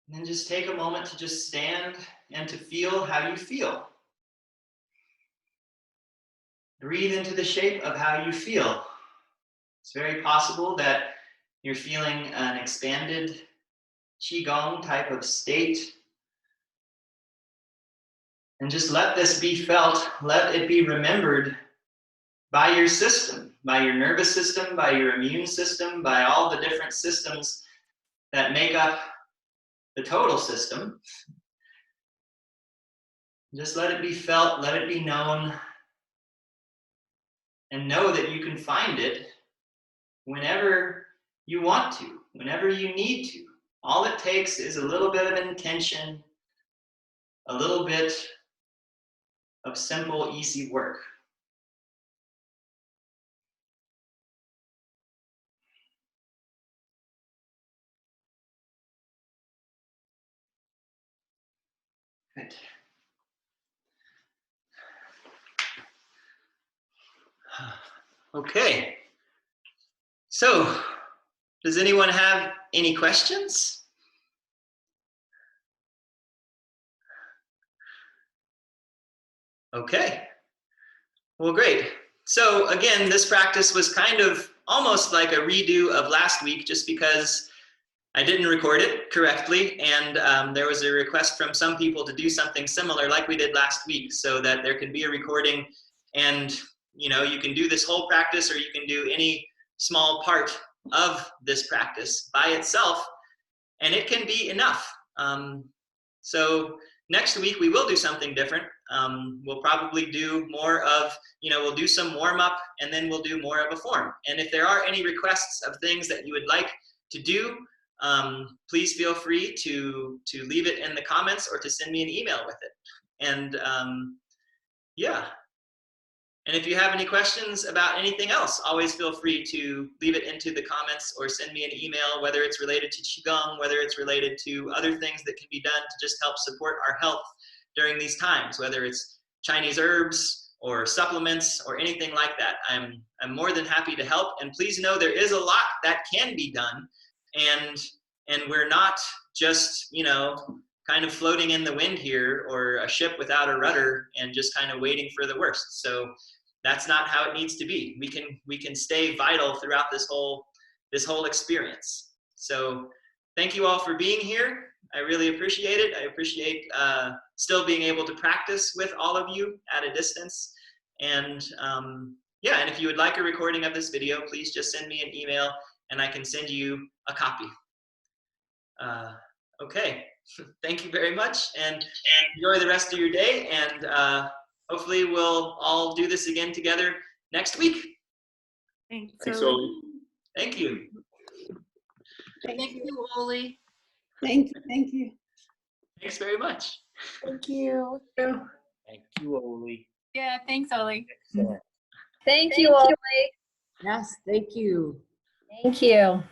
And then just take a moment to just stand and to feel how you feel. Breathe into the shape of how you feel. It's very possible that you're feeling an expanded Qigong type of state. And just let this be felt, let it be remembered by your system, by your nervous system, by your immune system, by all the different systems that make up the total system. Just let it be felt, let it be known, and know that you can find it whenever you want to, whenever you need to. All it takes is a little bit of intention, a little bit of simple, easy work. Good. Okay. So, does anyone have any questions? Okay. Well, great. So again, this practice was kind of almost like a redo of last week, just because I didn't record it correctly, and there was a request from some people to do something similar like we did last week, so that there could be a recording, and you know, you can do this whole practice, or you can do any small part of this practice by itself, and it can be enough. So next week we will do something different. We'll probably do more of, you know, we'll do some warm up, and then we'll do more of a form. And if there are any requests of things that you would like to do, please feel free to leave it in the comments or to send me an email with it. And yeah. And if you have any questions about anything else, always feel free to leave it into the comments or send me an email, whether it's related to Qigong, whether it's related to other things that can be done to just help support our health during these times, whether it's Chinese herbs or supplements or anything like that. I'm more than happy to help. And please know there is a lot that can be done. And and we're not just, you know, kind of floating in the wind here, or a ship without a rudder and just kind of waiting for the worst. So that's not how it needs to be. We can stay vital throughout this whole experience. So thank you all for being here. I really appreciate it. I appreciate still being able to practice with all of you at a distance. And yeah, and if you would like a recording of this video, please just send me an email and I can send you a copy. Okay, thank you very much, and enjoy the rest of your day, and hopefully we'll all do this again together next week. Thanks, Thanks, Oli. Oli. Thank you. Thank you, Oli. Thank you, thank you. Thanks very much. Thank you. Thank you, Oli. Yeah, thanks, Oli. Excellent. Thank you, Oli. Yes, thank you. Thank you.